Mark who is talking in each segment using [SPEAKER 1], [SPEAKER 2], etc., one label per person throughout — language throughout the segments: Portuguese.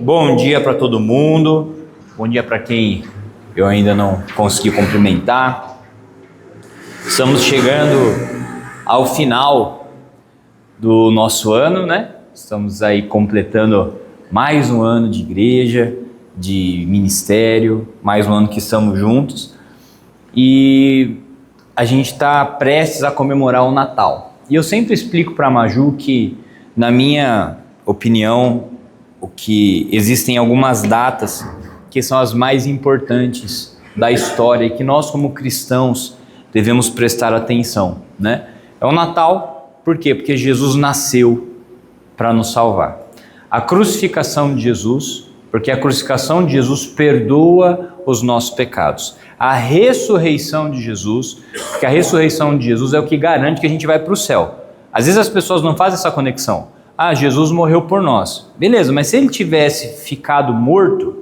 [SPEAKER 1] Bom dia para todo mundo, bom dia para quem eu ainda não consegui cumprimentar. Estamos chegando ao final do nosso ano, né? Estamos aí completando mais um ano de igreja, de ministério, mais um ano que estamos juntos e a gente está prestes a comemorar o Natal. E eu sempre explico para a Maju que, na minha opinião, existem algumas datas que são as mais importantes da história e que nós, como cristãos, devemos prestar atenção, né? É o Natal, por quê? Porque Jesus nasceu para nos salvar. A crucificação de Jesus, porque a crucificação de Jesus perdoa os nossos pecados. A ressurreição de Jesus, porque a ressurreição de Jesus é o que garante que a gente vai para o céu. Às vezes as pessoas não fazem essa conexão. Ah, Jesus morreu por nós. Beleza, mas se ele tivesse ficado morto,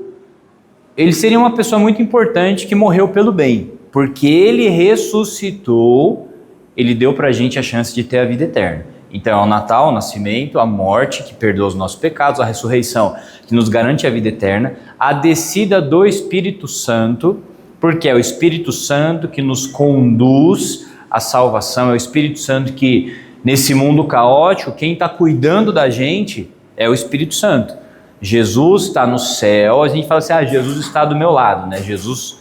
[SPEAKER 1] ele seria uma pessoa muito importante que morreu pelo bem, porque ele ressuscitou, ele deu para a gente a chance de ter a vida eterna. Então é o Natal, o nascimento, a morte que perdoa os nossos pecados, a ressurreição que nos garante a vida eterna, a descida do Espírito Santo, porque é o Espírito Santo que nos conduz à salvação, é o Espírito Santo que, nesse mundo caótico, quem está cuidando da gente é o Espírito Santo. Jesus está no céu, a gente fala assim, Jesus está do meu lado, né? Jesus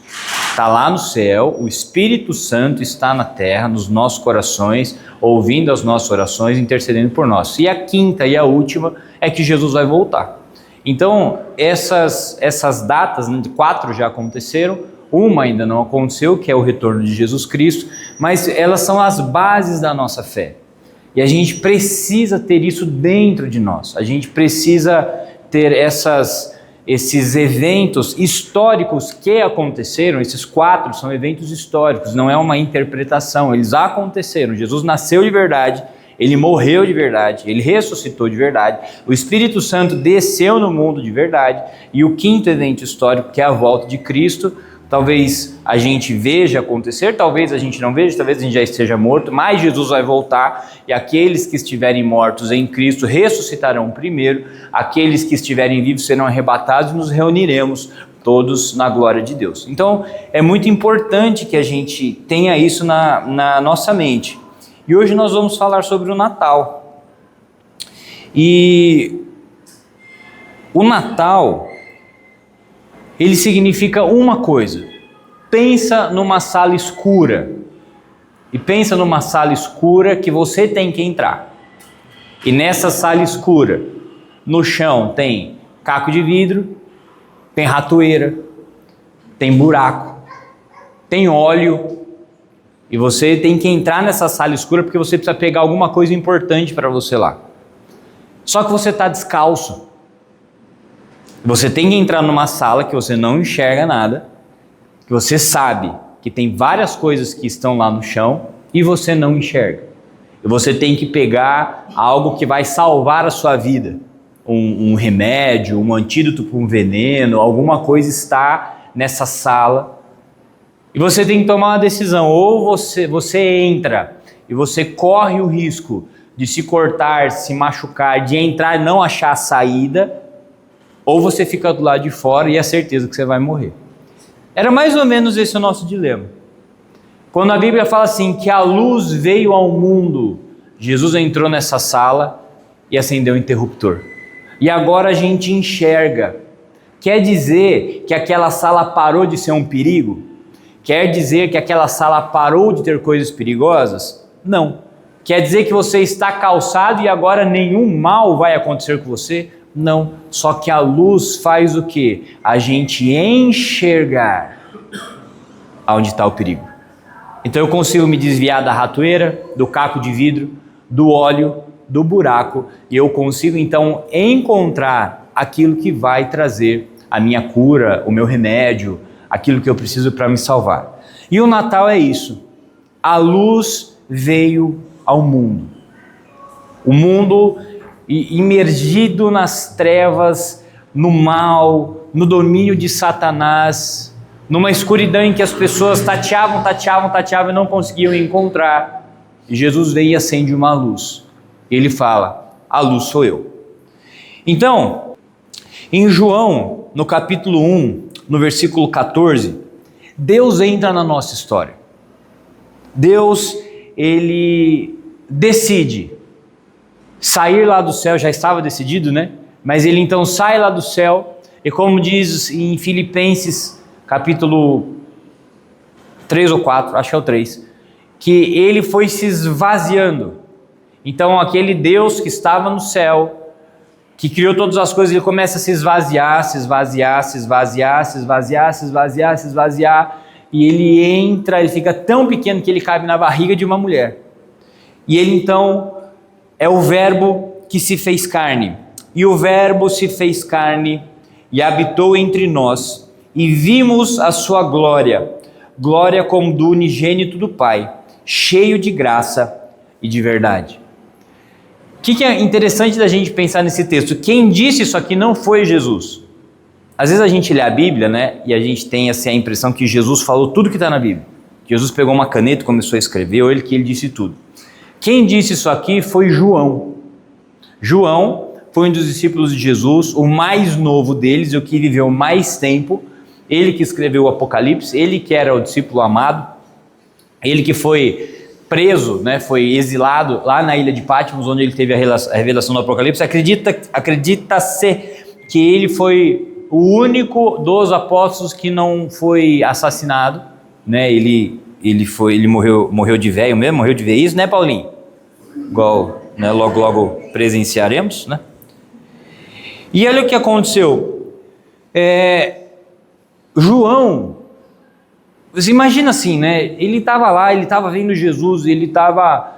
[SPEAKER 1] está lá no céu, o Espírito Santo está na terra, nos nossos corações, ouvindo as nossas orações, intercedendo por nós. E a quinta e a última é que Jesus vai voltar. Então, essas datas, né, 4 já aconteceram, uma ainda não aconteceu, que é o retorno de Jesus Cristo, mas elas são as bases da nossa fé. E a gente precisa ter isso dentro de nós, a gente precisa ter esses eventos históricos que aconteceram. Esses 4 são eventos históricos, não é uma interpretação, eles aconteceram. Jesus nasceu de verdade, ele morreu de verdade, ele ressuscitou de verdade, o Espírito Santo desceu no mundo de verdade, e o 5º evento histórico, que é a volta de Cristo, talvez a gente veja acontecer, talvez a gente não veja, talvez a gente já esteja morto, mas Jesus vai voltar e aqueles que estiverem mortos em Cristo ressuscitarão primeiro, aqueles que estiverem vivos serão arrebatados e nos reuniremos todos na glória de Deus. Então é muito importante que a gente tenha isso na nossa mente. E hoje nós vamos falar sobre o Natal. E o Natal, ele significa uma coisa. Pensa numa sala escura. E pensa numa sala escura que você tem que entrar. E nessa sala escura, no chão tem caco de vidro, tem ratoeira, tem buraco, tem óleo. E você tem que entrar nessa sala escura porque você precisa pegar alguma coisa importante para você lá. Só que você está descalço. Você tem que entrar numa sala que você não enxerga nada, que você sabe que tem várias coisas que estão lá no chão e você não enxerga. E você tem que pegar algo que vai salvar a sua vida. Um remédio, um antídoto para um veneno, alguma coisa está nessa sala. E você tem que tomar uma decisão. Ou você entra e você corre o risco de se cortar, se machucar, de entrar e não achar a saída, ou você fica do lado de fora e é certeza que você vai morrer. Era mais ou menos esse o nosso dilema. Quando a Bíblia fala assim, que a luz veio ao mundo, Jesus entrou nessa sala e acendeu o interruptor. E agora a gente enxerga. Quer dizer que aquela sala parou de ser um perigo? Quer dizer que aquela sala parou de ter coisas perigosas? Não. Quer dizer que você está calçado e agora nenhum mal vai acontecer com você? Não, só que a luz faz o quê? A gente enxergar onde está o perigo. Então eu consigo me desviar da ratoeira, do caco de vidro, do óleo, do buraco, e eu consigo então encontrar aquilo que vai trazer a minha cura, o meu remédio, aquilo que eu preciso para me salvar. E o Natal é isso. A luz veio ao mundo. O mundo imergido nas trevas, no mal, no domínio de Satanás, numa escuridão em que as pessoas tateavam e não conseguiam encontrar. Jesus veio e acende uma luz. Ele fala, a luz sou eu. Então, Em João, no capítulo 1, no versículo 14, Deus entra na nossa história. Deus, ele decide sair lá do céu, já estava decidido, né? Mas ele então sai lá do céu, e como diz em Filipenses, capítulo 3 ou 4, acho que é o 3, que ele foi se esvaziando. Então aquele Deus que estava no céu, que criou todas as coisas, ele começa a se esvaziar, se esvaziar, se esvaziar, se esvaziar, se esvaziar, se esvaziar, e ele entra, ele fica tão pequeno que ele cabe na barriga de uma mulher. E ele então é o Verbo que se fez carne. E o Verbo se fez carne e habitou entre nós, e vimos a sua glória, glória como do unigênito do Pai, cheio de graça e de verdade. O que é interessante da gente pensar nesse texto? Quem disse isso aqui não foi Jesus. Às vezes a gente lê a Bíblia, né, e a gente tem assim, a impressão que Jesus falou tudo que está na Bíblia. Jesus pegou uma caneta e começou a escrever, ou ele disse tudo. Quem disse isso aqui foi João. João foi um dos discípulos de Jesus, o mais novo deles, o que viveu mais tempo, ele que escreveu o Apocalipse, ele que era o discípulo amado, ele que foi preso, né, foi exilado lá na ilha de Patmos, onde ele teve a revelação do Apocalipse. Acredita-se que ele foi o único dos apóstolos que não foi assassinado, né? Ele morreu de velho mesmo, morreu de veiz, né, Paulinho? Igual, né, logo presenciaremos, né? E olha o que aconteceu. João, você imagina assim, né? Ele estava lá, ele estava vendo Jesus, ele estava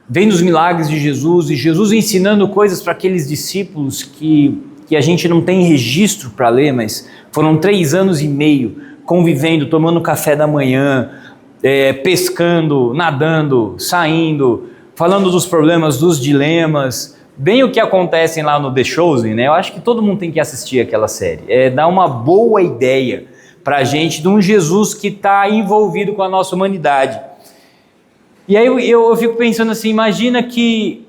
[SPEAKER 1] vendo os milagres de Jesus, e Jesus ensinando coisas para aqueles discípulos que a gente não tem registro para ler, mas foram 3 anos e meio convivendo, tomando café da manhã, pescando, nadando, saindo, falando dos problemas, dos dilemas, bem o que acontecem lá no The Chosen, né? Eu acho que todo mundo tem que assistir aquela série. Dá uma boa ideia para a gente de um Jesus que está envolvido com a nossa humanidade. E aí eu fico pensando assim, imagina que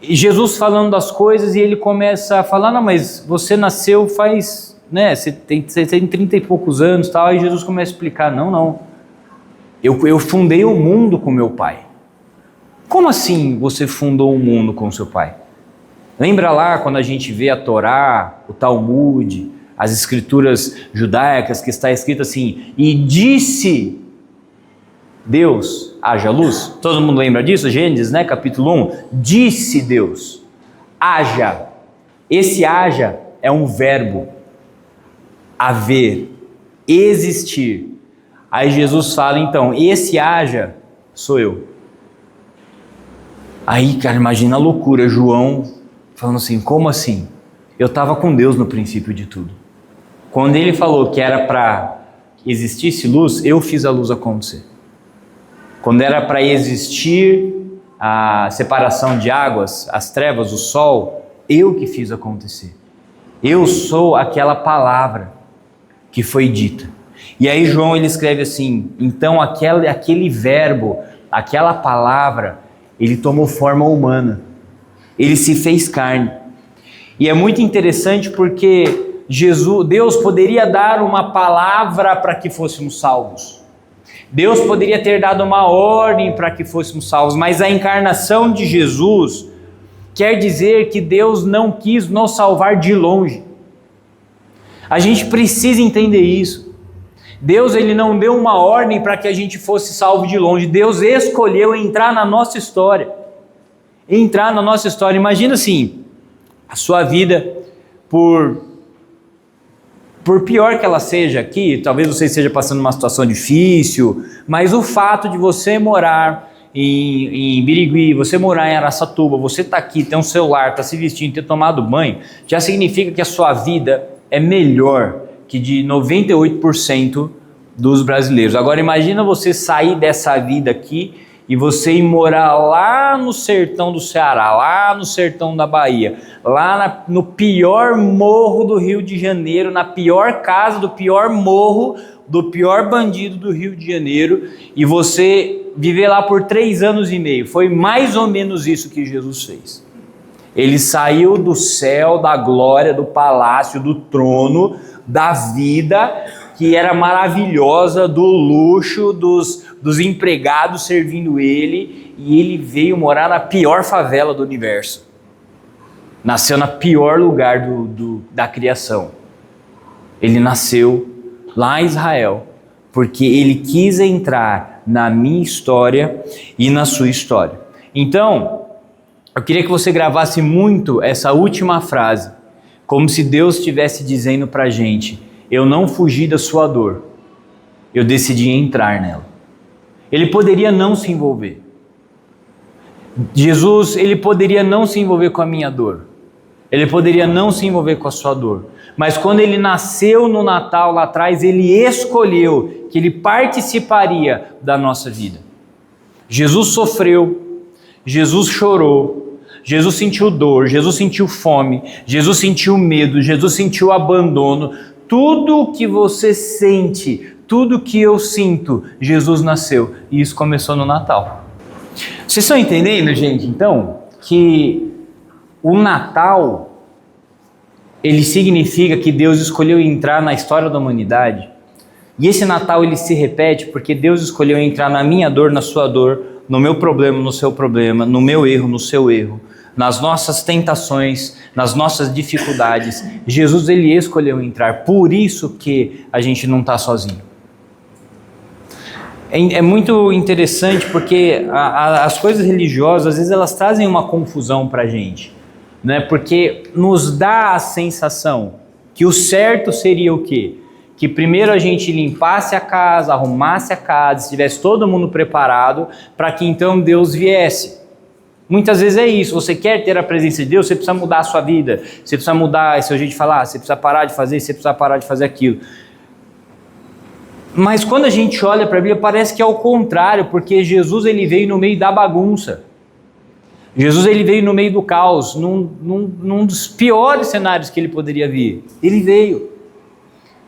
[SPEAKER 1] Jesus falando das coisas e ele começa a falar, não, mas você nasceu faz, né, você tem 30 e poucos anos, tal, e Jesus começa a explicar, não, eu fundei o mundo com meu pai. Como assim você fundou o mundo com seu pai? Lembra lá quando a gente vê a Torá, o Talmud, as escrituras judaicas, que está escrito assim, e disse Deus, haja luz? Todo mundo lembra disso? Gênesis, né, capítulo 1, disse Deus, haja. Esse haja é um verbo, haver, existir. Aí Jesus fala então, esse haja sou eu. Aí, cara, imagina a loucura, João falando assim, como assim? Eu estava com Deus no princípio de tudo. Quando ele falou que era para existisse luz, eu fiz a luz acontecer. Quando era para existir a separação de águas, as trevas, o sol, eu que fiz acontecer. Eu sou aquela palavra que foi dita. E aí João ele escreve assim, então aquele verbo, aquela palavra, ele tomou forma humana, ele se fez carne. E é muito interessante porque Deus poderia dar uma palavra para que fôssemos salvos. Deus poderia ter dado uma ordem para que fôssemos salvos, mas a encarnação de Jesus quer dizer que Deus não quis nos salvar de longe. A gente precisa entender isso. Deus ele não deu uma ordem para que a gente fosse salvo de longe. Deus escolheu entrar na nossa história. Entrar na nossa história. Imagina assim, a sua vida, por pior que ela seja aqui, talvez você esteja passando uma situação difícil, mas o fato de você morar em Birigui, você morar em Araçatuba, você está aqui, tem um celular, está se vestindo, ter tomado banho, já significa que a sua vida é melhor que de 98% dos brasileiros. Agora imagina você sair dessa vida aqui e você ir morar lá no sertão do Ceará, lá no sertão da Bahia, lá no pior morro do Rio de Janeiro, na pior casa do pior morro, do pior bandido do Rio de Janeiro, e você viver lá por 3 anos e meio. Foi mais ou menos isso que Jesus fez. Ele saiu do céu, da glória, do palácio, do trono, da vida que era maravilhosa, do luxo, dos empregados servindo ele, e ele veio morar na pior favela do universo. Nasceu no pior lugar da criação. Ele nasceu lá em Israel, porque ele quis entrar na minha história e na sua história. Então, eu queria que você gravasse muito essa última frase, como se Deus estivesse dizendo para a gente: eu não fugi da sua dor, eu decidi entrar nela. Ele poderia não se envolver. Jesus, ele poderia não se envolver com a minha dor. Ele poderia não se envolver com a sua dor. Mas quando ele nasceu no Natal lá atrás, ele escolheu que ele participaria da nossa vida. Jesus sofreu, Jesus chorou, Jesus sentiu dor, Jesus sentiu fome, Jesus sentiu medo, Jesus sentiu abandono. Tudo o que você sente, tudo que eu sinto, Jesus nasceu. E isso começou no Natal. Vocês estão entendendo, gente, então, que o Natal, ele significa que Deus escolheu entrar na história da humanidade. E esse Natal, ele se repete porque Deus escolheu entrar na minha dor, na sua dor, no meu problema, no seu problema, no meu erro, no seu erro, nas nossas tentações, nas nossas dificuldades. Jesus, ele escolheu entrar. Por isso que a gente não está sozinho. É muito interessante porque as coisas religiosas, às vezes, elas trazem uma confusão para a gente, né? Porque nos dá a sensação que o certo seria o quê? Que primeiro a gente limpasse a casa, arrumasse a casa, estivesse todo mundo preparado para que então Deus viesse. Muitas vezes é isso, você quer ter a presença de Deus, você precisa mudar a sua vida, você precisa mudar seu jeito de falar, você precisa parar de fazer, você precisa parar de fazer aquilo. Mas quando a gente olha para a Bíblia, parece que é o contrário, porque Jesus, ele veio no meio da bagunça. Jesus, ele veio no meio do caos, num dos piores cenários que ele poderia vir. Ele veio.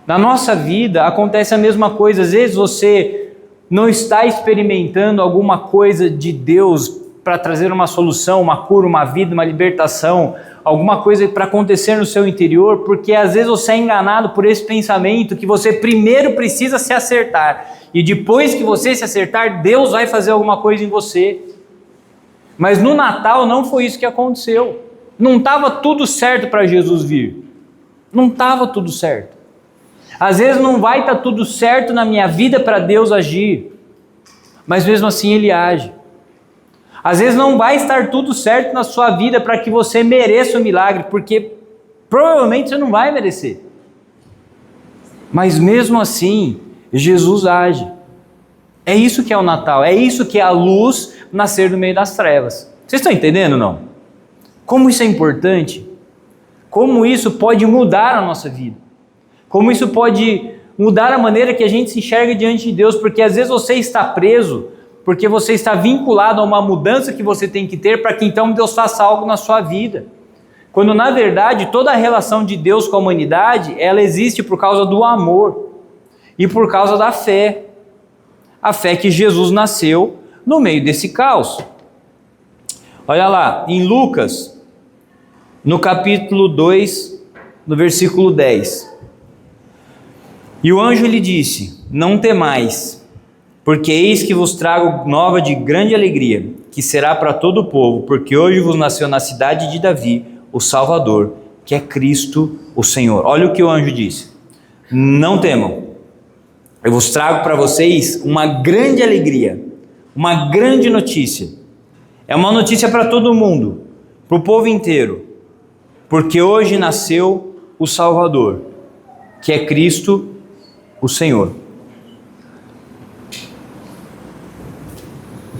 [SPEAKER 1] Na nossa vida acontece a mesma coisa. Às vezes você não está experimentando alguma coisa de Deus para trazer uma solução, uma cura, uma vida, uma libertação, alguma coisa para acontecer no seu interior, porque às vezes você é enganado por esse pensamento que você primeiro precisa se acertar, e depois que você se acertar, Deus vai fazer alguma coisa em você. Mas no Natal não foi isso que aconteceu. Não estava tudo certo para Jesus vir. Não estava tudo certo. Às vezes não vai estar tudo certo na minha vida para Deus agir, mas mesmo assim Ele age. Às vezes não vai estar tudo certo na sua vida para que você mereça o milagre, porque provavelmente você não vai merecer. Mas mesmo assim, Jesus age. É isso que é o Natal, é isso que é a luz nascer no meio das trevas. Vocês estão entendendo ou não? Como isso é importante? Como isso pode mudar a nossa vida? Como isso pode mudar a maneira que a gente se enxerga diante de Deus? Porque às vezes você está preso, porque você está vinculado a uma mudança que você tem que ter para que então Deus faça algo na sua vida. Quando na verdade toda a relação de Deus com a humanidade, ela existe por causa do amor e por causa da fé. A fé que Jesus nasceu no meio desse caos. Olha lá, em Lucas, no capítulo 2, no versículo 10. E o anjo lhe disse: não temais, porque eis que vos trago nova de grande alegria, que será para todo o povo, porque hoje vos nasceu na cidade de Davi o Salvador, que é Cristo o Senhor. Olha o que o anjo disse: não temam, eu vos trago para vocês uma grande alegria, uma grande notícia. É uma notícia para todo mundo, para o povo inteiro, porque hoje nasceu o Salvador, que é Cristo o Senhor.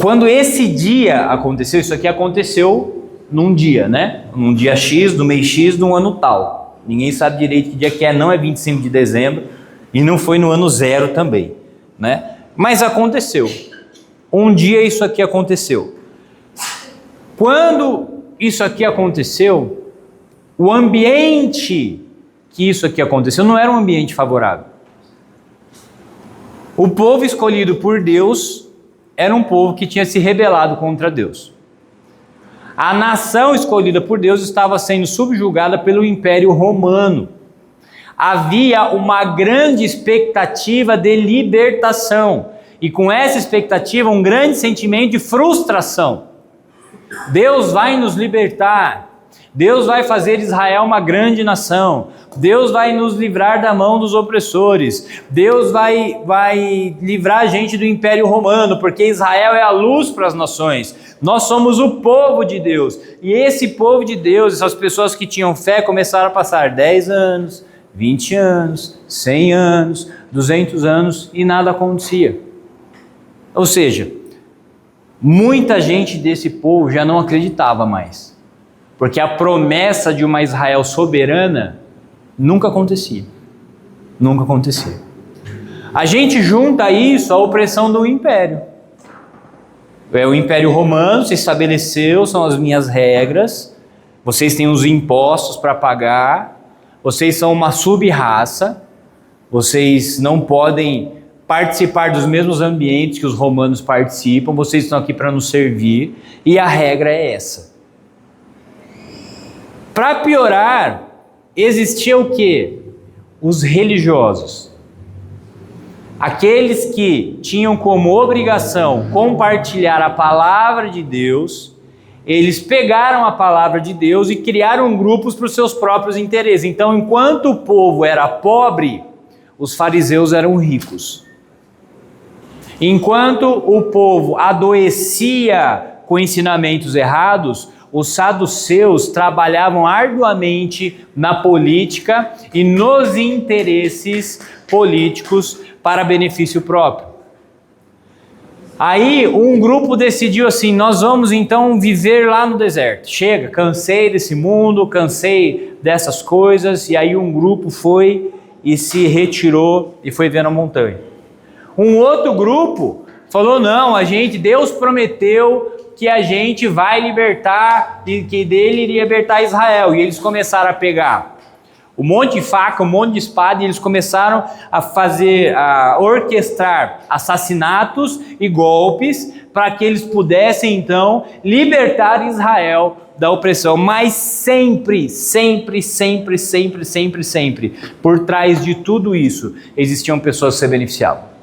[SPEAKER 1] Quando esse dia aconteceu, isso aqui aconteceu num dia, né? Num dia X, do mês X, do ano tal. Ninguém sabe direito que dia que é, não é 25 de dezembro, e não foi no ano 0 também, né? Mas aconteceu. Um dia isso aqui aconteceu. Quando isso aqui aconteceu, o ambiente que isso aqui aconteceu não era um ambiente favorável. O povo escolhido por Deus era um povo que tinha se rebelado contra Deus. A nação escolhida por Deus estava sendo subjugada pelo Império Romano. Havia uma grande expectativa de libertação. E com essa expectativa, um grande sentimento de frustração. Deus vai nos libertar. Deus vai fazer Israel uma grande nação. Deus vai nos livrar da mão dos opressores. Deus vai livrar a gente do Império Romano, porque Israel é a luz para as nações. Nós somos o povo de Deus. E esse povo de Deus, essas pessoas que tinham fé, começaram a passar 10 anos, 20 anos, 100 anos, 200 anos e nada acontecia. Ou seja, muita gente desse povo já não acreditava mais, porque a promessa de uma Israel soberana nunca acontecia. Nunca acontecia. A gente junta isso à opressão do império. O Império Romano se estabeleceu, são as minhas regras, vocês têm os impostos para pagar, vocês são uma sub-raça, vocês não podem participar dos mesmos ambientes que os romanos participam, vocês estão aqui para nos servir, e a regra é essa. Para piorar, existia o quê? Os religiosos. Aqueles que tinham como obrigação compartilhar a palavra de Deus, eles pegaram a palavra de Deus e criaram grupos para os seus próprios interesses. Então, enquanto o povo era pobre, os fariseus eram ricos. Enquanto o povo adoecia com ensinamentos errados, os saduceus trabalhavam arduamente na política e nos interesses políticos para benefício próprio. Aí um grupo decidiu assim, nós vamos então viver lá no deserto. Chega, cansei desse mundo, cansei dessas coisas. E aí um grupo foi e se retirou e foi ver na montanha. Um outro grupo falou, não, Deus prometeu que a gente vai libertar, e que dele iria libertar Israel. E eles começaram a pegar um monte de faca, um monte de espada, e eles começaram a orquestrar assassinatos e golpes para que eles pudessem então libertar Israel da opressão. Mas sempre, por trás de tudo isso, existiam pessoas que se beneficiavam.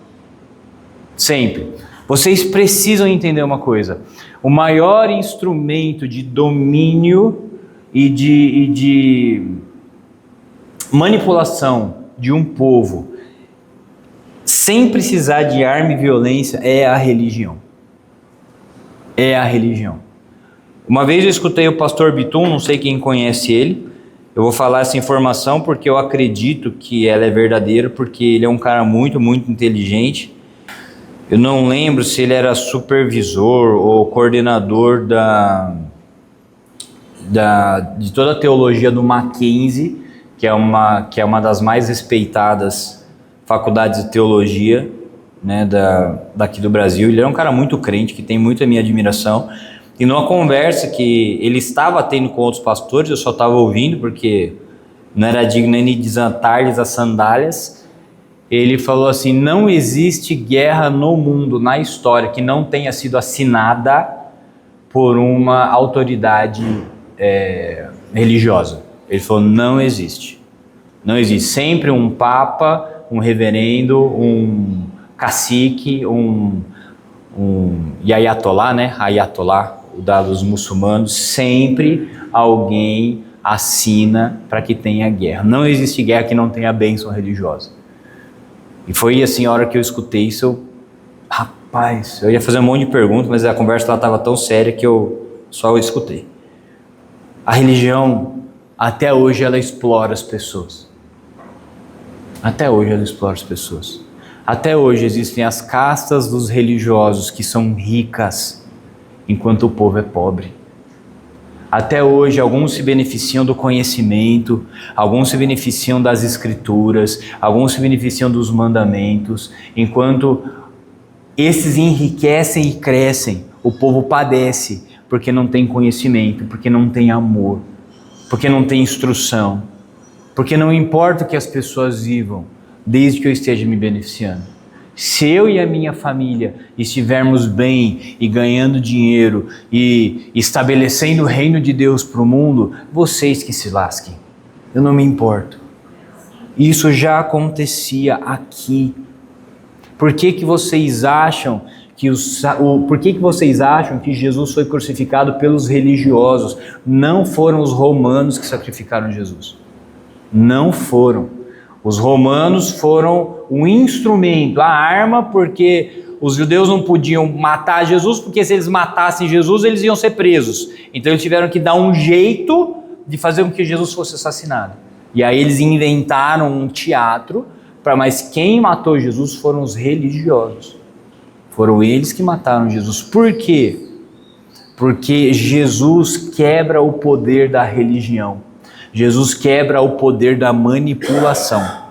[SPEAKER 1] Sempre. Vocês precisam entender uma coisa: o maior instrumento de domínio e de manipulação de um povo, sem precisar de arma e violência, é a religião. É a religião. Uma vez eu escutei o pastor Bitum, não sei quem conhece ele, eu vou falar essa informação porque eu acredito que ela é verdadeira, porque ele é um cara muito inteligente. Eu não lembro se ele era supervisor ou coordenador de toda a teologia do Mackenzie, que é uma das mais respeitadas faculdades de teologia, né, daqui do Brasil. Ele era um cara muito crente, que tem muita minha admiração. E numa conversa que ele estava tendo com outros pastores, eu só estava ouvindo porque não era digno nem de desatar-lhes as sandálias. Ele falou assim, não existe guerra no mundo, na história, que não tenha sido assinada por uma autoridade religiosa. Ele falou, não existe. Não existe. Sempre um papa, um reverendo, um cacique, um ayatollah, né? Ayatollah, o dos muçulmanos, sempre alguém assina para que tenha guerra. Não existe guerra que não tenha bênção religiosa. E foi assim, a hora que eu escutei isso, rapaz, eu ia fazer um monte de perguntas, mas a conversa lá estava tão séria que eu só escutei. A religião, até hoje, ela explora as pessoas. Até hoje ela explora as pessoas. Até hoje existem as castas dos religiosos que são ricas, enquanto o povo é pobre. Até hoje, alguns se beneficiam do conhecimento, alguns se beneficiam das escrituras, alguns se beneficiam dos mandamentos, enquanto esses enriquecem e crescem, o povo padece, porque não tem conhecimento, porque não tem amor, porque não tem instrução, porque não importa que as pessoas vivam, desde que eu esteja me beneficiando. Se eu e a minha família estivermos bem e ganhando dinheiro e estabelecendo o reino de Deus para o mundo, vocês que se lasquem. Eu não me importo. Isso já acontecia aqui. Por que que vocês acham que Jesus foi crucificado pelos religiosos? Não foram os romanos que sacrificaram Jesus. Não foram. Os romanos foram um instrumento, a arma, porque os judeus não podiam matar Jesus, porque se eles matassem Jesus, eles iam ser presos. Então eles tiveram que dar um jeito de fazer com que Jesus fosse assassinado. E aí eles inventaram um teatro, mas quem matou Jesus foram os religiosos. Foram eles que mataram Jesus. Por quê? Porque Jesus quebra o poder da religião. Jesus quebra o poder da manipulação.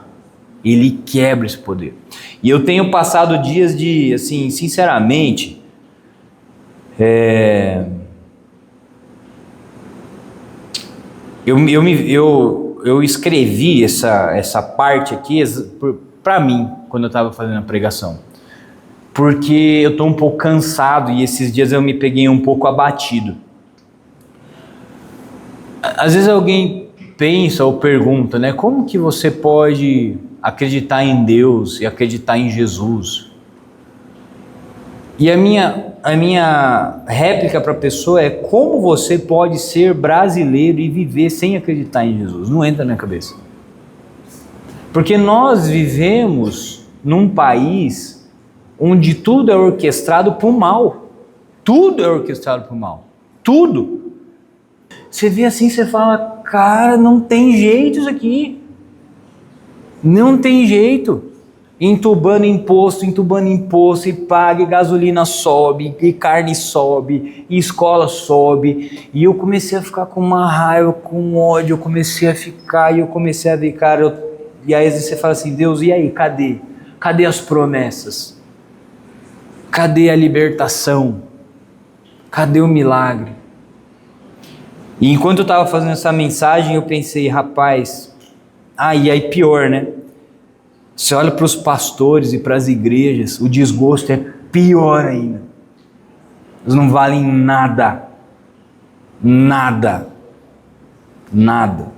[SPEAKER 1] Ele quebra esse poder. E eu tenho passado dias de, assim, sinceramente, eu escrevi essa parte aqui para mim, quando eu estava fazendo a pregação. Porque eu estou um pouco cansado e esses dias eu me peguei um pouco abatido. Às vezes alguém pensa ou pergunta, né? Como que você pode acreditar em Deus e acreditar em Jesus? E a minha réplica para a pessoa é: como você pode ser brasileiro e viver sem acreditar em Jesus? Não entra na minha cabeça. Porque nós vivemos num país onde tudo é orquestrado para o mal. Tudo é orquestrado para o mal. Tudo. Você vê assim, você fala, cara, não tem jeito isso aqui. Não tem jeito. Entubando imposto, e paga, e gasolina sobe, e carne sobe, e escola sobe. E eu comecei a ficar com uma raiva, com ódio, eu comecei a ficar, e eu comecei a ver, cara, e aí você fala assim, Deus, e aí, cadê? Cadê as promessas? Cadê a libertação? Cadê o milagre? E enquanto eu estava fazendo essa mensagem, eu pensei, rapaz, e aí pior, né? Você olha para os pastores e para as igrejas, o desgosto é pior ainda. Eles não valem nada. Nada. Nada.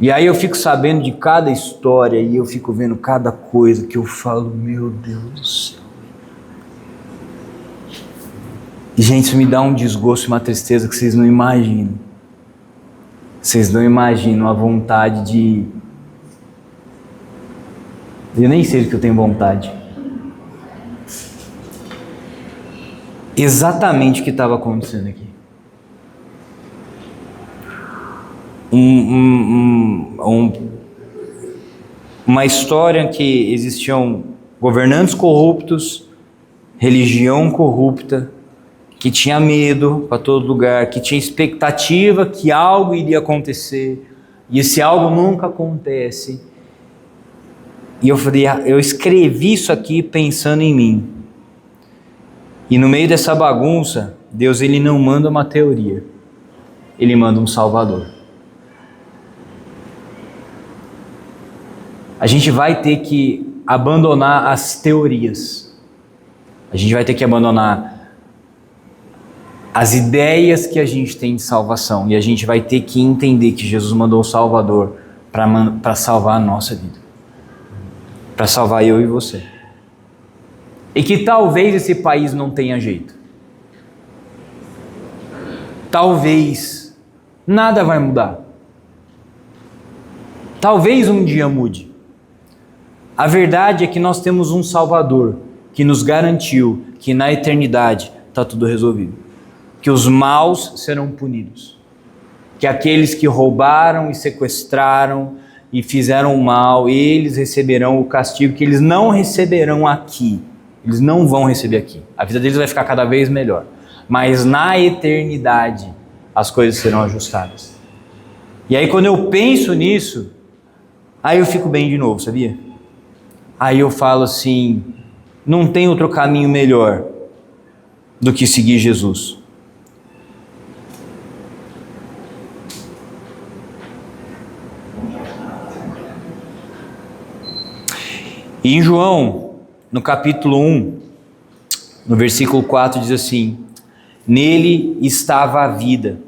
[SPEAKER 1] E aí eu fico sabendo de cada história e eu fico vendo cada coisa que eu falo, meu Deus do céu. E, gente, isso me dá um desgosto e uma tristeza que vocês não imaginam. Vocês não imaginam a vontade de... Eu nem sei do que eu tenho vontade. Exatamente o que estava acontecendo aqui. Uma história em que existiam governantes corruptos, religião corrupta, que tinha medo para todo lugar, que tinha expectativa que algo iria acontecer, e esse algo nunca acontece. E eu falei, eu escrevi isso aqui pensando em mim. E no meio dessa bagunça, Deus, ele não manda uma teoria, ele manda um Salvador. A gente vai ter que abandonar as teorias. A gente vai ter que abandonar as ideias que a gente tem de salvação. E a gente vai ter que entender que Jesus mandou o Salvador para salvar a nossa vida. Para salvar eu e você. E que talvez esse país não tenha jeito. Talvez nada vai mudar. Talvez um dia mude. A verdade é que nós temos um Salvador que nos garantiu que na eternidade está tudo resolvido. Que os maus serão punidos. Que aqueles que roubaram e sequestraram e fizeram mal, eles receberão o castigo que eles não receberão aqui. Eles não vão receber aqui. A vida deles vai ficar cada vez melhor. Mas na eternidade as coisas serão ajustadas. E aí quando eu penso nisso, aí eu fico bem de novo, sabia? Aí eu falo assim, não tem outro caminho melhor do que seguir Jesus. E em João, no capítulo 1, no versículo 4 diz assim: nele estava a vida,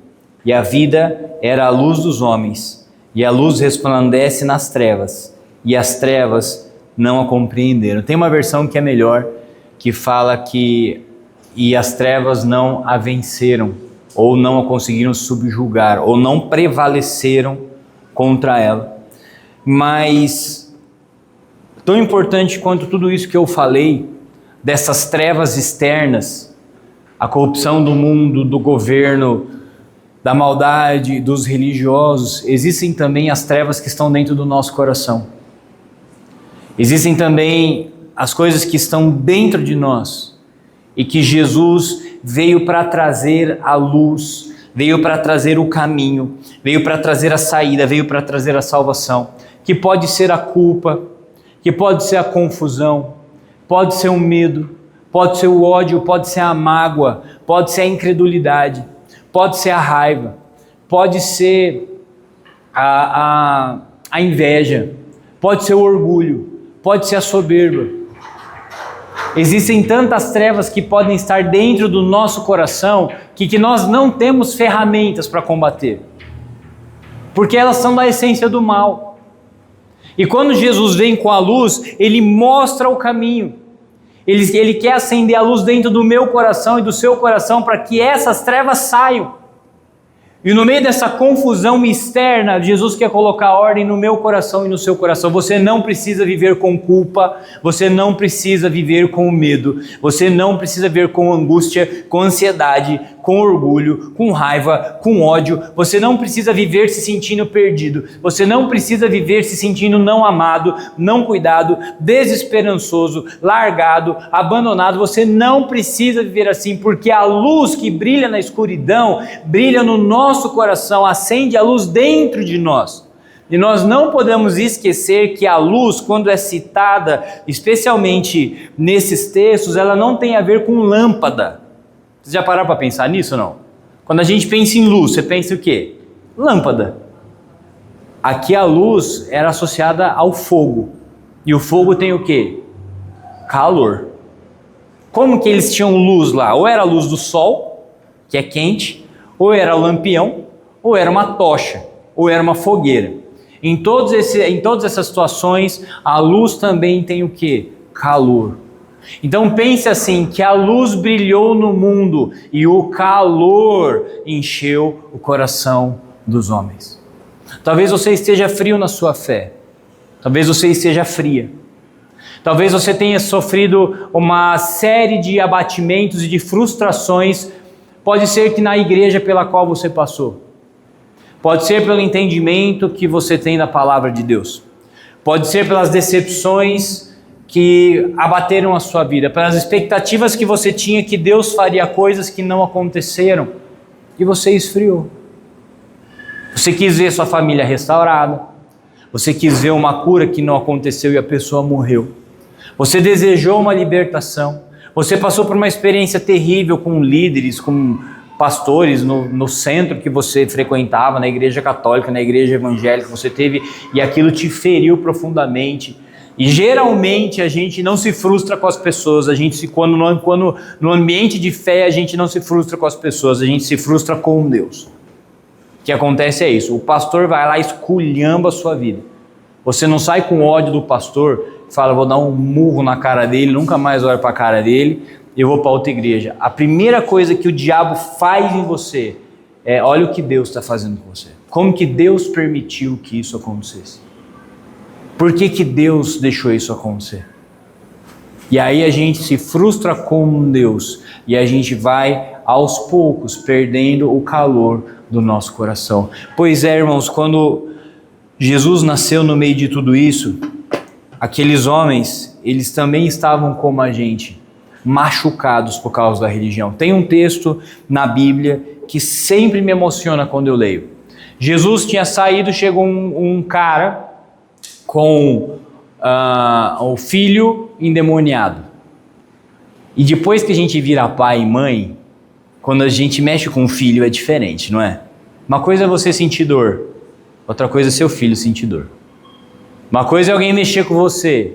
[SPEAKER 1] e a vida era a luz dos homens, e a luz resplandece nas trevas, e as trevas não a compreenderam. Tem uma versão que é melhor, que fala que e as trevas não a venceram, ou não a conseguiram subjugar, ou não prevaleceram contra ela. Mas tão importante quanto tudo isso que eu falei, dessas trevas externas, a corrupção do mundo, do governo, da maldade, dos religiosos, existem também as trevas que estão dentro do nosso coração. Existem também as coisas que estão dentro de nós e que Jesus veio para trazer a luz, veio para trazer o caminho, veio para trazer a saída, veio para trazer a salvação, que pode ser a culpa, que pode ser a confusão, pode ser o medo, pode ser o ódio, pode ser a mágoa, pode ser a incredulidade, pode ser a raiva, pode ser a inveja, pode ser o orgulho, pode ser a soberba. Existem tantas trevas que podem estar dentro do nosso coração que nós não temos ferramentas para combater, porque elas são da essência do mal. E quando Jesus vem com a luz, Ele mostra o caminho. Ele quer acender a luz dentro do meu coração e do seu coração para que essas trevas saiam. E no meio dessa confusão externa, Jesus quer colocar ordem no meu coração e no seu coração. Você não precisa viver com culpa, você não precisa viver com medo, você não precisa viver com angústia, com ansiedade, com orgulho, com raiva, com ódio. Você não precisa viver se sentindo perdido, você não precisa viver se sentindo não amado, não cuidado, desesperançoso, largado, abandonado. Você não precisa viver assim, porque a luz que brilha na escuridão, brilha no nosso coração, acende a luz dentro de nós. E nós não podemos esquecer que a luz, quando é citada, especialmente nesses textos, ela não tem a ver com lâmpada. Vocês já pararam para pensar nisso ou não? Quando a gente pensa em luz, você pensa o quê? Lâmpada. Aqui a luz era associada ao fogo. E o fogo tem o quê? Calor. Como que eles tinham luz lá? Ou era a luz do sol, que é quente, ou era lampião, ou era uma tocha, ou era uma fogueira. Em todas essas situações, a luz também tem o quê? Calor. Então pense assim, que a luz brilhou no mundo e o calor encheu o coração dos homens. Talvez você esteja frio na sua fé, talvez você esteja fria. Talvez você tenha sofrido uma série de abatimentos e de frustrações. Pode ser que na igreja pela qual você passou. Pode ser pelo entendimento que você tem da palavra de Deus. Pode ser pelas decepções que abateram a sua vida, pelas expectativas que você tinha que Deus faria coisas que não aconteceram e você esfriou. Você quis ver sua família restaurada. Você quis ver uma cura que não aconteceu e a pessoa morreu. Você desejou uma libertação. Você passou por uma experiência terrível com líderes, com pastores no centro que você frequentava, na igreja católica, na igreja evangélica, você teve, e aquilo te feriu profundamente. E geralmente a gente não se frustra com as pessoas, quando no ambiente de fé a gente não se frustra com as pessoas, a gente se frustra com Deus. O que acontece é isso, o pastor vai lá e esculhamba a sua vida. Você não sai com ódio do pastor, fala, vou dar um murro na cara dele, nunca mais olho para a cara dele, eu vou para outra igreja. A primeira coisa que o diabo faz em você é, olha o que Deus está fazendo com você. Como que Deus permitiu que isso acontecesse? Por que Deus deixou isso acontecer? E aí a gente se frustra com Deus e a gente vai aos poucos perdendo o calor do nosso coração. Pois é, irmãos, quando Jesus nasceu no meio de tudo isso, aqueles homens, eles também estavam como a gente, machucados por causa da religião. Tem um texto na Bíblia que sempre me emociona quando eu leio. Jesus tinha saído, chegou um cara com o filho endemoniado. E depois que a gente vira pai e mãe, quando a gente mexe com o filho é diferente, não é? Uma coisa é você sentir dor, outra coisa é seu filho sentir dor. Uma coisa é alguém mexer com você,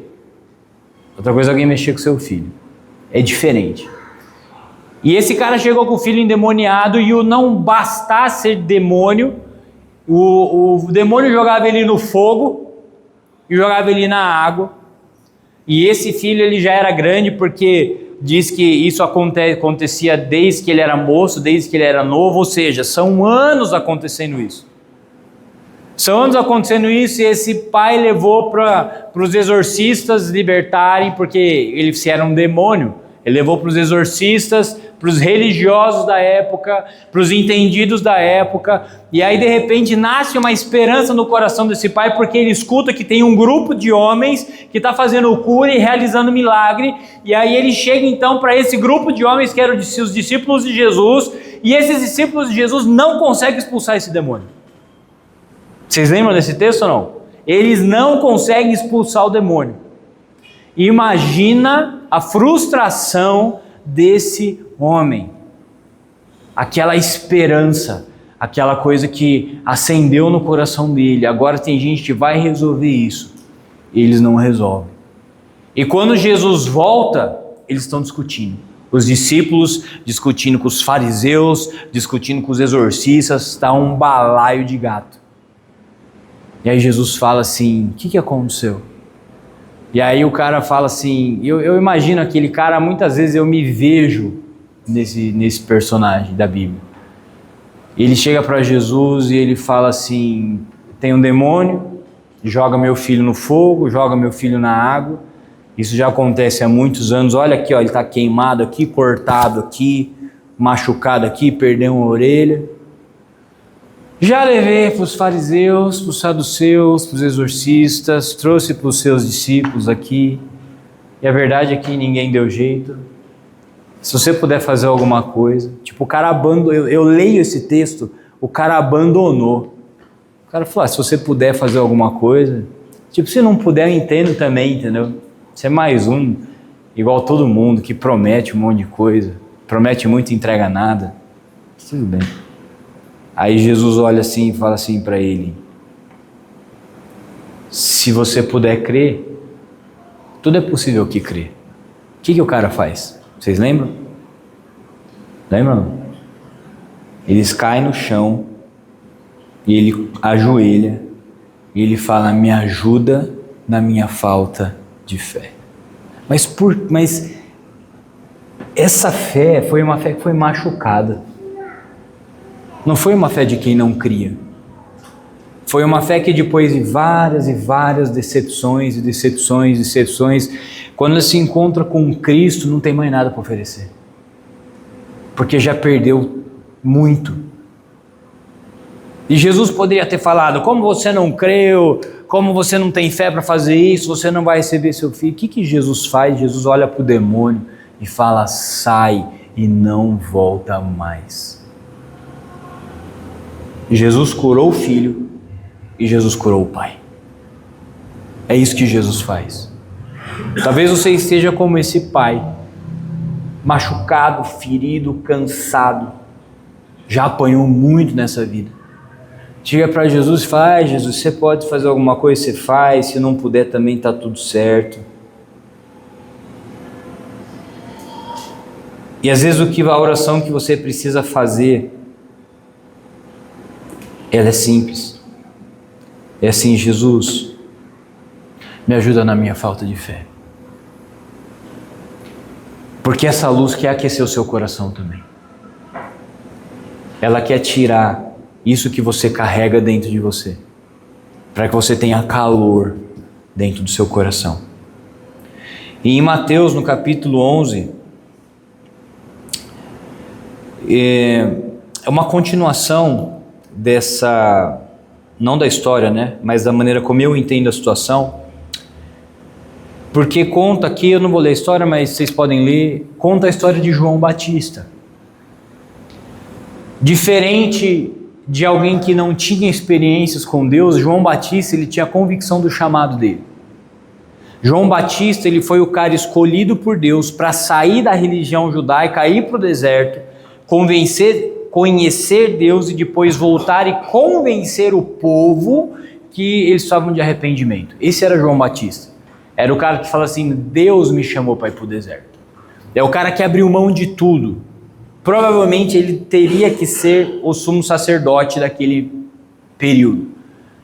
[SPEAKER 1] outra coisa é alguém mexer com seu filho. É diferente. E esse cara chegou com o filho endemoniado e o não bastasse ser demônio, o demônio jogava ele no fogo e jogava ele na água. E esse filho ele já era grande porque diz que isso acontecia desde que ele era moço, desde que ele era novo, ou seja, são anos acontecendo isso. São anos acontecendo isso e esse pai levou para os exorcistas libertarem, porque ele se era um demônio, ele levou para os exorcistas, para os religiosos da época, para os entendidos da época, e aí de repente nasce uma esperança no coração desse pai, porque ele escuta que tem um grupo de homens que está fazendo cura e realizando milagre, e aí ele chega então para esse grupo de homens que eram os discípulos de Jesus, e esses discípulos de Jesus não conseguem expulsar esse demônio. Vocês lembram desse texto ou não? Eles não conseguem expulsar o demônio. Imagina a frustração desse homem, aquela esperança, aquela coisa que acendeu no coração dele. Agora tem gente que vai resolver isso, eles não resolvem. E quando Jesus volta, eles estão discutindo. Os discípulos discutindo com os fariseus, discutindo com os exorcistas, está um balaio de gato. E aí Jesus fala assim: o que aconteceu? E aí o cara fala assim, eu imagino aquele cara, muitas vezes eu me vejo nesse personagem da Bíblia. Ele chega para Jesus e ele fala assim: tem um demônio, joga meu filho no fogo, joga meu filho na água. Isso já acontece há muitos anos. Olha aqui, ó, ele está queimado aqui, cortado aqui, machucado aqui, perdeu uma orelha. Já levei para os fariseus, para os saduceus, para os exorcistas, trouxe para os seus discípulos aqui, e a verdade é que ninguém deu jeito. Se você puder fazer alguma coisa, tipo, o cara abandonou, eu leio esse texto, o cara abandonou. O cara falou: se você puder fazer alguma coisa, tipo, se não puder eu entendo também, entendeu? Você é mais um, igual todo mundo, que promete um monte de coisa, promete muito e entrega nada, tudo bem. Aí Jesus olha assim e fala assim para ele: se você puder crer, tudo é possível que crer. O que o cara faz? Vocês lembram? Lembram? Eles caem no chão e ele ajoelha e ele fala: me ajuda na minha falta de fé. Mas essa fé foi uma fé que foi machucada. Não foi uma fé de quem não cria. Foi uma fé que depois de várias e várias decepções, quando ela se encontra com Cristo, não tem mais nada para oferecer. Porque já perdeu muito. E Jesus poderia ter falado: como você não creu, como você não tem fé para fazer isso, você não vai receber seu filho. O que Jesus faz? Jesus olha para o demônio e fala: sai e não volta mais. Jesus curou o filho e Jesus curou o pai. É isso que Jesus faz. Talvez você esteja como esse pai, machucado, ferido, cansado, já apanhou muito nessa vida. Chega para Jesus e fala: Jesus, você pode fazer alguma coisa, você faz, se não puder também está tudo certo. E às vezes a oração que você precisa fazer, ela é simples. É assim: Jesus, me ajuda na minha falta de fé. Porque essa luz quer aquecer o seu coração também. Ela quer tirar isso que você carrega dentro de você, para que você tenha calor dentro do seu coração. E em Mateus, no capítulo 11, é uma continuação dessa, não da história, né, mas da maneira como eu entendo a situação, porque conta aqui, eu não vou ler a história, mas vocês podem ler, conta a história de João Batista. Diferente de alguém que não tinha experiências com Deus, João Batista, ele tinha a convicção do chamado dele. João Batista, ele foi o cara escolhido por Deus para sair da religião judaica, ir para o deserto, conhecer Deus e depois voltar e convencer o povo que eles estavam de arrependimento. Esse era João Batista. Era o cara que fala assim, Deus me chamou para ir para o deserto. É o cara que abriu mão de tudo. Provavelmente ele teria que ser o sumo sacerdote daquele período.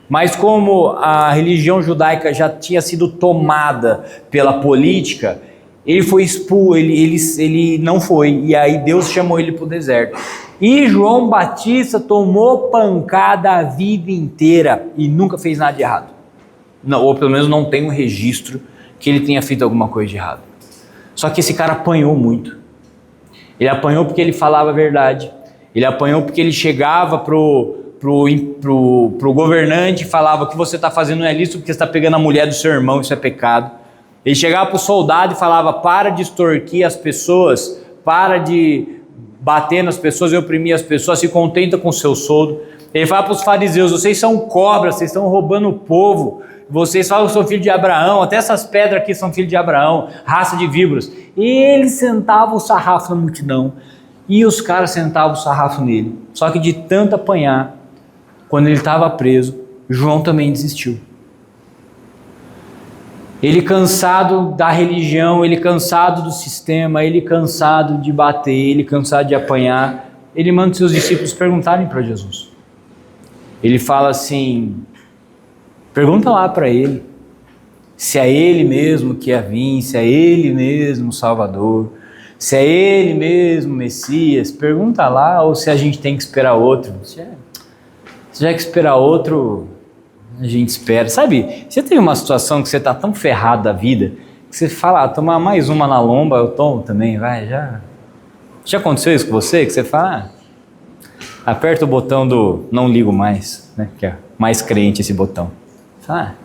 [SPEAKER 1] Mas como a religião judaica já tinha sido tomada pela política, ele foi expulso, ele não foi, e aí Deus chamou ele para o deserto. E João Batista tomou pancada a vida inteira e nunca fez nada de errado. Não, ou pelo menos não tem um registro que ele tenha feito alguma coisa de errado. Só que esse cara apanhou muito. Ele apanhou porque ele falava a verdade. Ele apanhou porque ele chegava pro governante e falava: o que você está fazendo não é lícito porque você está pegando a mulher do seu irmão, isso é pecado. Ele chegava para o soldado e falava: para de extorquir as pessoas, para de bater nas pessoas e oprimir as pessoas, se contenta com o seu soldo. Ele fala para os fariseus: vocês são cobras, vocês estão roubando o povo, vocês falam que são filhos de Abraão, até essas pedras aqui são filhos de Abraão, raça de víboras. E ele sentava o sarrafo na multidão, e os caras sentavam o sarrafo nele. Só que de tanto apanhar, quando ele estava preso, João também desistiu. Ele cansado da religião, ele cansado do sistema, ele cansado de bater, ele cansado de apanhar, ele manda seus discípulos perguntarem para Jesus. Ele fala assim: pergunta lá para ele, se é ele mesmo que ia vir, se é ele mesmo o Salvador, se é ele mesmo o Messias, pergunta lá, ou se a gente tem que esperar outro. Se tiver que esperar outro, a gente espera. Sabe, você tem uma situação que você está tão ferrado da vida, que você fala: tomar mais uma na lomba, eu tomo também, vai, já aconteceu isso com você? Que você fala, aperta o botão do não ligo mais, né? Que é mais crente esse botão. Fala,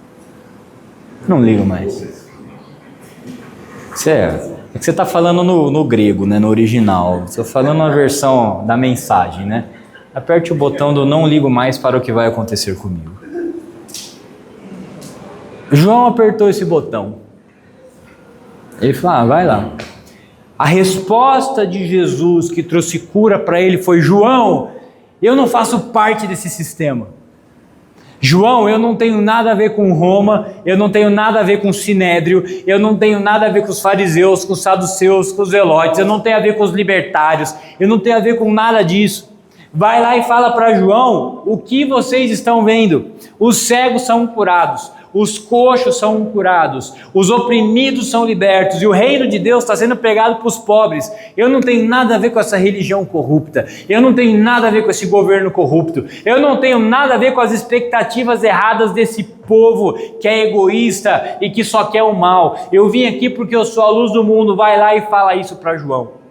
[SPEAKER 1] não ligo mais. É que você está falando no grego, né? No original. Estou falando na versão da mensagem, né? Aperte o botão do não ligo mais para o que vai acontecer comigo. João apertou esse botão. Ele falou: vai lá. A resposta de Jesus que trouxe cura para ele foi: João, eu não faço parte desse sistema. João, eu não tenho nada a ver com Roma, eu não tenho nada a ver com o Sinédrio, eu não tenho nada a ver com os fariseus, com os saduceus, com os zelotes, eu não tenho a ver com os libertários, eu não tenho a ver com nada disso. Vai lá e fala para João o que vocês estão vendo. Os cegos são curados, os coxos são curados, os oprimidos são libertos e o reino de Deus está sendo pregado para os pobres. Eu não tenho nada a ver com essa religião corrupta, eu não tenho nada a ver com esse governo corrupto, eu não tenho nada a ver com as expectativas erradas desse povo que é egoísta e que só quer o mal. Eu vim aqui porque eu sou a luz do mundo. Vai lá e fala isso para João.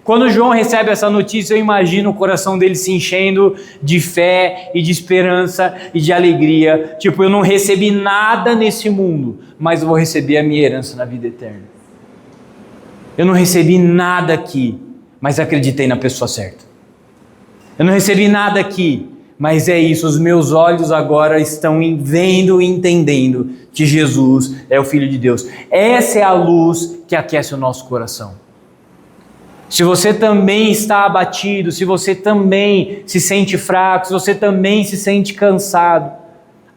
[SPEAKER 1] Quando João recebe essa notícia, eu imagino o coração dele se enchendo de fé e de esperança e de alegria. Tipo, eu não recebi nada nesse mundo, mas eu vou receber a minha herança na vida eterna. Eu não recebi nada aqui, mas acreditei na pessoa certa. Eu não recebi nada aqui, mas é isso, os meus olhos agora estão vendo e entendendo que Jesus é o Filho de Deus. Essa é a luz que aquece o nosso coração. Se você também está abatido, se você também se sente fraco, se você também se sente cansado,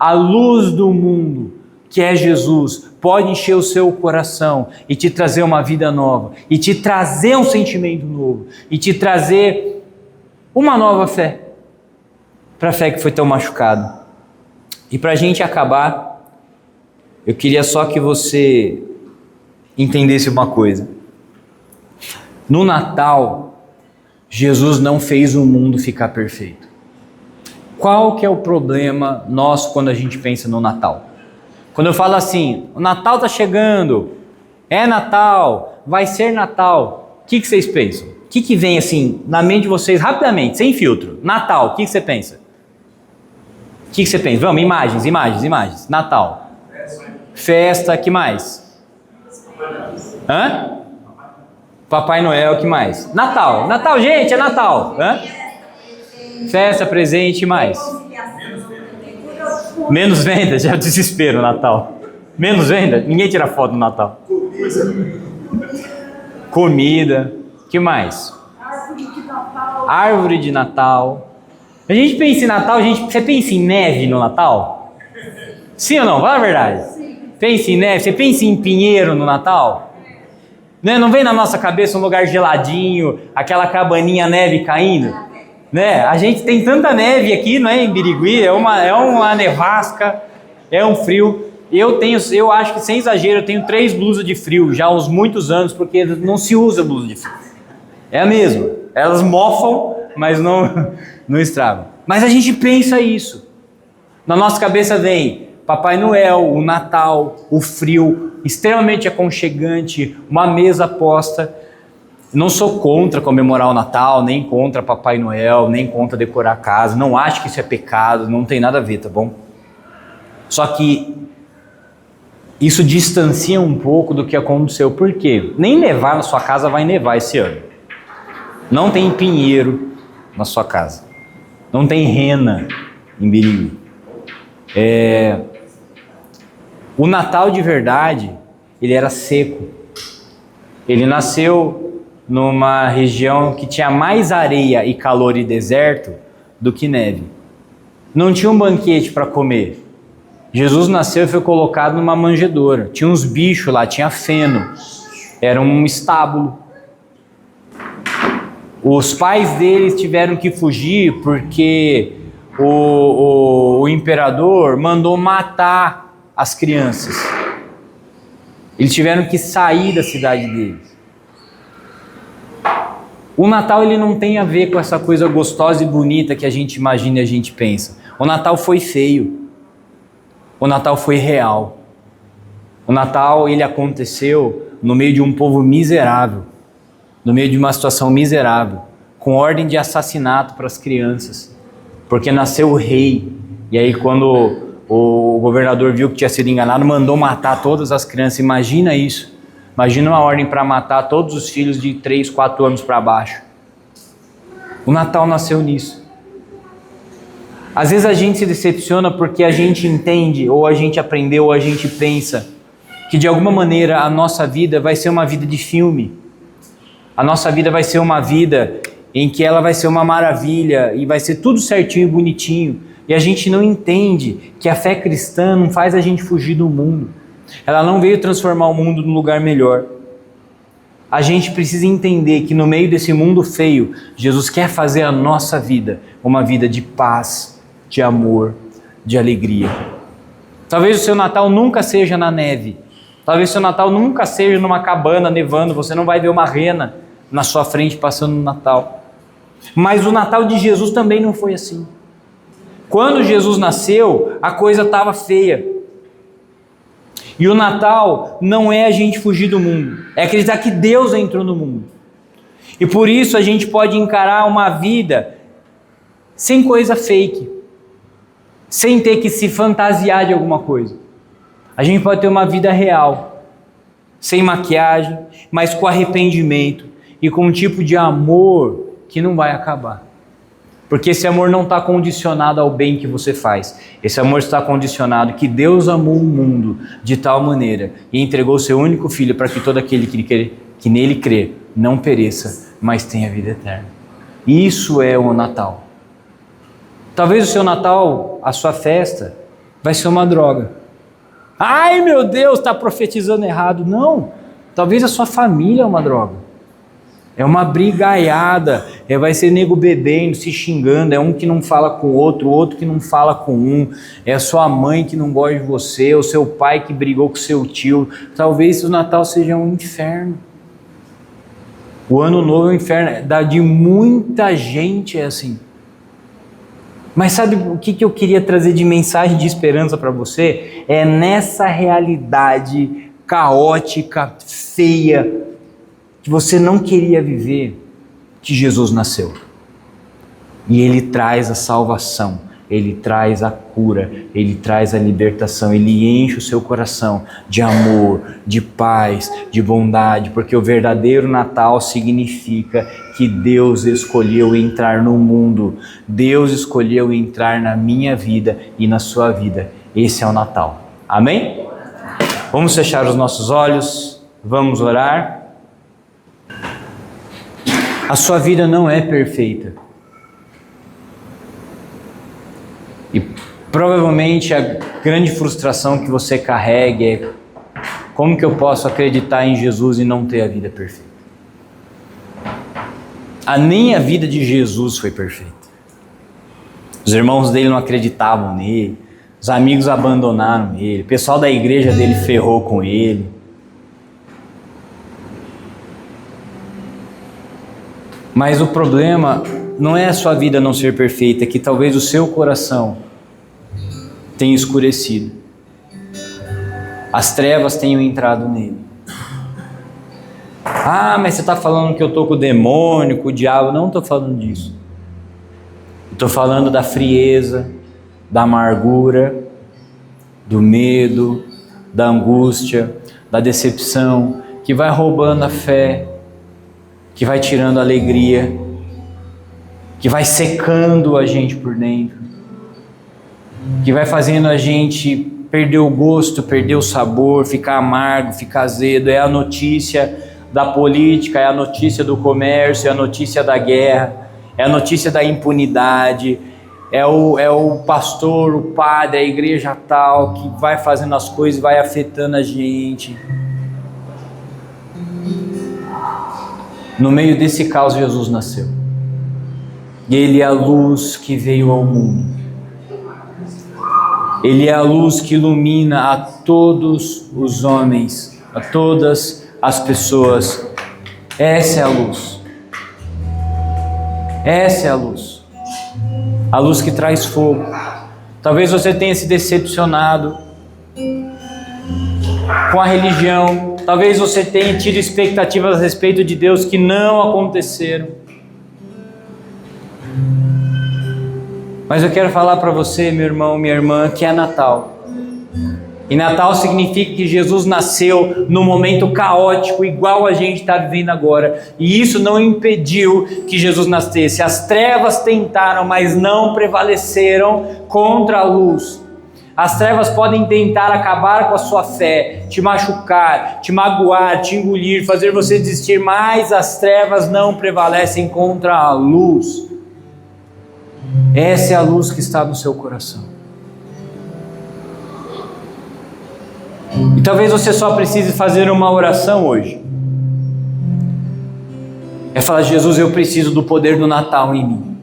[SPEAKER 1] a luz do mundo, que é Jesus, pode encher o seu coração e te trazer uma vida nova, e te trazer um sentimento novo, e te trazer uma nova fé, para a fé que foi tão machucada. E para a gente acabar, eu queria só que você entendesse uma coisa. No Natal, Jesus não fez o mundo ficar perfeito. Qual que é o problema nosso quando a gente pensa no Natal? Quando eu falo assim, o Natal está chegando, é Natal, vai ser Natal, o que vocês pensam? O que vem assim na mente de vocês rapidamente, sem filtro? Natal, o que você pensa? O que você pensa? Vamos, imagens. Natal. Festa, que mais? Hã? Papai Noel, o que mais? Natal, gente, é Natal. Hã? Festa, presente, mais. Menos venda, já é desespero, Natal. Menos venda, ninguém tira foto no Natal. Comida, que mais? Árvore de Natal. A gente pensa em Natal, você pensa em neve no Natal? Sim ou não? Fala a verdade. Pense em neve, você pensa em pinheiro no Natal? Né? Não vem na nossa cabeça um lugar geladinho, aquela cabaninha neve caindo? Né? A gente tem tanta neve aqui, não é, em Birigui, é uma nevasca, é um frio. Eu acho que sem exagero, eu tenho 3 blusas de frio já há uns muitos anos, porque não se usa blusa de frio. É a mesma, elas mofam, mas não estragam. Mas a gente pensa isso. Na nossa cabeça vem Papai Noel, o Natal, o frio, extremamente aconchegante, uma mesa posta. Não sou contra comemorar o Natal, nem contra Papai Noel, nem contra decorar a casa. Não acho que isso é pecado, não tem nada a ver, tá bom? Só que isso distancia um pouco do que aconteceu. Por quê? Nem nevar na sua casa vai nevar esse ano. Não tem pinheiro na sua casa. Não tem rena em Birigui. O Natal de verdade, ele era seco. Ele nasceu numa região que tinha mais areia e calor e deserto do que neve. Não tinha um banquete para comer. Jesus nasceu e foi colocado numa manjedoura. Tinha uns bichos lá, tinha feno. Era um estábulo. Os pais deles tiveram que fugir porque o imperador mandou matar as crianças. Eles tiveram que sair da cidade deles. O Natal ele não tem a ver com essa coisa gostosa e bonita que a gente imagina e a gente pensa. O Natal foi feio. O Natal foi real. O Natal ele aconteceu no meio de um povo miserável, no meio de uma situação miserável, com ordem de assassinato para as crianças, porque nasceu o rei. E aí quando o governador viu que tinha sido enganado, mandou matar todas as crianças. Imagina isso. Imagina uma ordem para matar todos os filhos de 3, 4 anos para baixo. O Natal nasceu nisso. Às vezes a gente se decepciona porque a gente entende, ou a gente aprendeu, ou a gente pensa que de alguma maneira a nossa vida vai ser uma vida de filme. A nossa vida vai ser uma vida em que ela vai ser uma maravilha e vai ser tudo certinho e bonitinho. E a gente não entende que a fé cristã não faz a gente fugir do mundo. Ela não veio transformar o mundo num lugar melhor. A gente precisa entender que no meio desse mundo feio, Jesus quer fazer a nossa vida uma vida de paz, de amor, de alegria. Talvez o seu Natal nunca seja na neve. Talvez o seu Natal nunca seja numa cabana nevando. Você não vai ver uma rena na sua frente passando no Natal. Mas o Natal de Jesus também não foi assim. Quando Jesus nasceu, a coisa estava feia. E o Natal não é a gente fugir do mundo, é acreditar que Deus entrou no mundo. E por isso a gente pode encarar uma vida sem coisa fake, sem ter que se fantasiar de alguma coisa. A gente pode ter uma vida real, sem maquiagem, mas com arrependimento e com um tipo de amor que não vai acabar. Porque esse amor não está condicionado ao bem que você faz. Esse amor está condicionado que Deus amou o mundo de tal maneira e entregou seu único filho para que todo aquele que nele crê não pereça, mas tenha vida eterna. Isso é o Natal. Talvez o seu Natal, a sua festa, vai ser uma droga. Ai meu Deus, está profetizando errado. Não, talvez a sua família é uma droga. É uma brigaiada, vai ser nego bebendo, se xingando, é um que não fala com o outro que não fala com um, é a sua mãe que não gosta de você, o seu pai que brigou com seu tio. Talvez o Natal seja um inferno. O Ano Novo é um inferno, de muita gente é assim. Mas sabe o que eu queria trazer de mensagem de esperança para você? É nessa realidade caótica, feia, que você não queria viver, que Jesus nasceu. E Ele traz a salvação, Ele traz a cura, Ele traz a libertação, Ele enche o seu coração de amor, de paz, de bondade, porque o verdadeiro Natal significa que Deus escolheu entrar no mundo, Deus escolheu entrar na minha vida e na sua vida. Esse é o Natal. Amém? Vamos fechar os nossos olhos, vamos orar. A sua vida não é perfeita. E Provavelmente a grande frustração que você carrega é: como que eu posso acreditar em Jesus e não ter a vida perfeita? Nem a vida de Jesus foi perfeita. Os irmãos dele não acreditavam nele, os amigos abandonaram ele, o pessoal da igreja dele ferrou com ele. Mas o problema não é a sua vida não ser perfeita, é que talvez o seu coração tenha escurecido. As trevas tenham entrado nele. Mas você está falando que eu estou com o demônio, com o diabo. Não estou falando disso. Estou falando da frieza, da amargura, do medo, da angústia, da decepção, que vai roubando a fé, que vai tirando a alegria, que vai secando a gente por dentro, que vai fazendo a gente perder o gosto, perder o sabor, ficar amargo, ficar azedo. É a notícia da política, é a notícia do comércio, é a notícia da guerra, é a notícia da impunidade, é o pastor, o padre, a igreja tal, que vai fazendo as coisas e vai afetando a gente. No meio desse caos, Jesus nasceu. E Ele é a luz que veio ao mundo. Ele é a luz que ilumina a todos os homens, a todas as pessoas. Essa é a luz. Essa é a luz. A luz que traz fogo. Talvez você tenha se decepcionado com a religião. Talvez você tenha tido expectativas a respeito de Deus que não aconteceram. Mas eu quero falar para você, meu irmão, minha irmã, que é Natal. E Natal significa que Jesus nasceu num momento caótico, igual a gente está vivendo agora. E isso não impediu que Jesus nascesse. As trevas tentaram, mas não prevaleceram contra a luz. As trevas podem tentar acabar com a sua fé, te machucar, te magoar, te engolir, fazer você desistir, mas as trevas não prevalecem contra a luz. Essa é a luz que está no seu coração. E talvez você só precise fazer uma oração hoje. É falar: Jesus, eu preciso do poder do Natal em mim.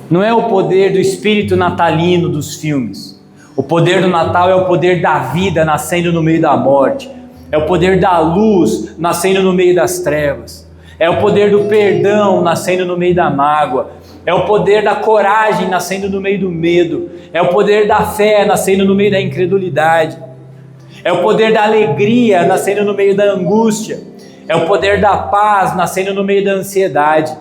[SPEAKER 1] Não é o poder do espírito natalino dos filmes. O poder do Natal é o poder da vida nascendo no meio da morte. É o poder da luz nascendo no meio das trevas. É o poder do perdão nascendo no meio da mágoa. É o poder da coragem nascendo no meio do medo. É o poder da fé nascendo no meio da incredulidade. É o poder da alegria nascendo no meio da angústia. É o poder da paz nascendo no meio da ansiedade.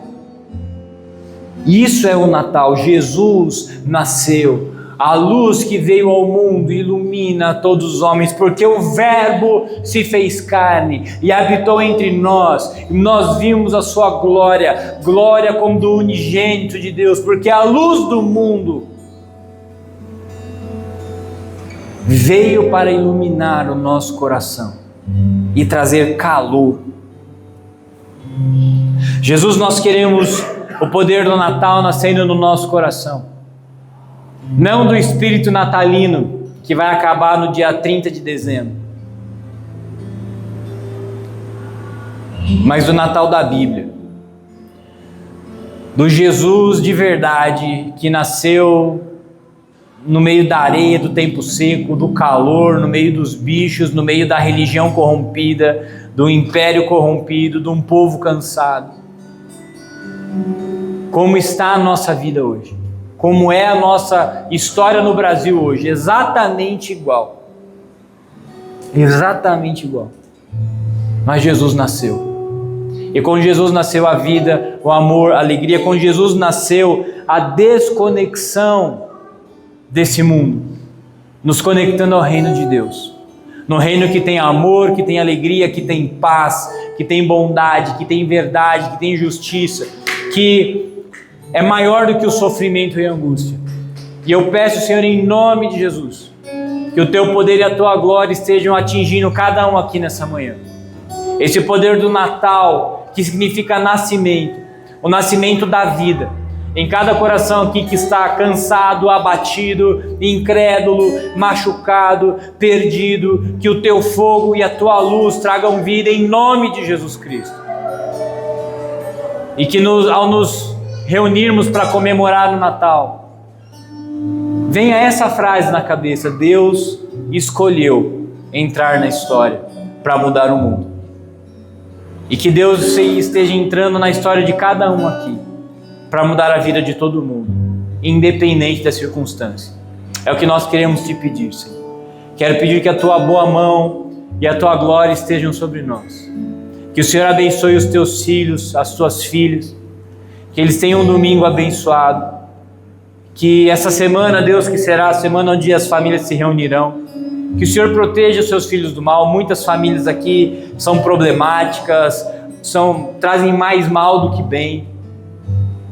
[SPEAKER 1] Isso é o Natal. Jesus nasceu. A luz que veio ao mundo ilumina todos os homens, porque o Verbo se fez carne e habitou entre nós. E nós vimos a sua glória, glória como do unigênito de Deus, porque a luz do mundo veio para iluminar o nosso coração e trazer calor. Jesus, nós queremos o poder do Natal nascendo no nosso coração. Não do espírito natalino, que vai acabar no dia 30 de dezembro. Mas do Natal da Bíblia. Do Jesus de verdade, que nasceu no meio da areia, do tempo seco, do calor, no meio dos bichos, no meio da religião corrompida, do império corrompido, de um povo cansado. Como está a nossa vida hoje? Como é a nossa história no Brasil hoje? Exatamente igual. Exatamente igual. Mas Jesus nasceu. E quando Jesus nasceu, a vida, o amor, a alegria. Quando Jesus nasceu, a desconexão desse mundo, nos conectando ao reino de Deus. No reino que tem amor, que tem alegria, que tem paz, que tem bondade, que tem verdade, que tem justiça, que é maior do que o sofrimento e a angústia. E eu peço, Senhor, em nome de Jesus, que o Teu poder e a Tua glória estejam atingindo cada um aqui nessa manhã. Esse poder do Natal, que significa nascimento, o nascimento da vida, em cada coração aqui que está cansado, abatido, incrédulo, machucado, perdido, que o teu fogo e a tua luz tragam vida em nome de Jesus Cristo. E que ao nos reunirmos para comemorar o Natal, venha essa frase na cabeça: Deus escolheu entrar na história para mudar o mundo. E que Deus esteja entrando na história de cada um aqui para mudar a vida de todo mundo, independente da circunstância. É o que nós queremos te pedir, Senhor. Quero pedir que a tua boa mão e a tua glória estejam sobre nós. Que o Senhor abençoe os teus filhos, as tuas filhas, que eles tenham um domingo abençoado. Que essa semana, Deus, que será a semana onde as famílias se reunirão, que o Senhor proteja os seus filhos do mal. Muitas famílias aqui são problemáticas, trazem mais mal do que bem.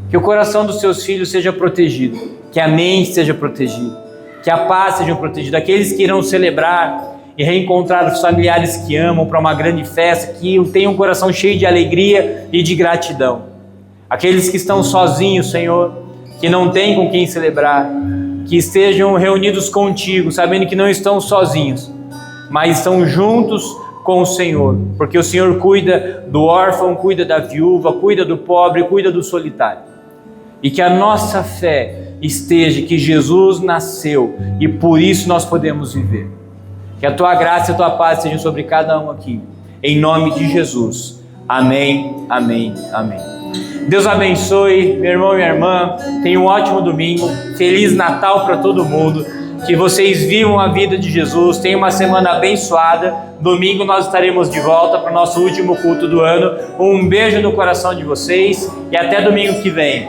[SPEAKER 1] Que o coração dos seus filhos seja protegido, que a mente seja protegida, que a paz seja protegida. Aqueles que irão celebrar e reencontrar os familiares que amam para uma grande festa, que tenham um coração cheio de alegria e de gratidão. Aqueles que estão sozinhos, Senhor, que não têm com quem celebrar, que estejam reunidos contigo, sabendo que não estão sozinhos, mas estão juntos com o Senhor, porque o Senhor cuida do órfão, cuida da viúva, cuida do pobre, cuida do solitário. E que a nossa fé esteja que Jesus nasceu e por isso nós podemos viver. Que a tua graça e a tua paz sejam sobre cada um aqui, em nome de Jesus. Amém, amém, amém. Deus abençoe, meu irmão e minha irmã. Tenha um ótimo domingo. Feliz Natal para todo mundo. Que vocês vivam a vida de Jesus. Tenham uma semana abençoada. Domingo nós estaremos de volta para o nosso último culto do ano. Um beijo no coração de vocês e até domingo que vem.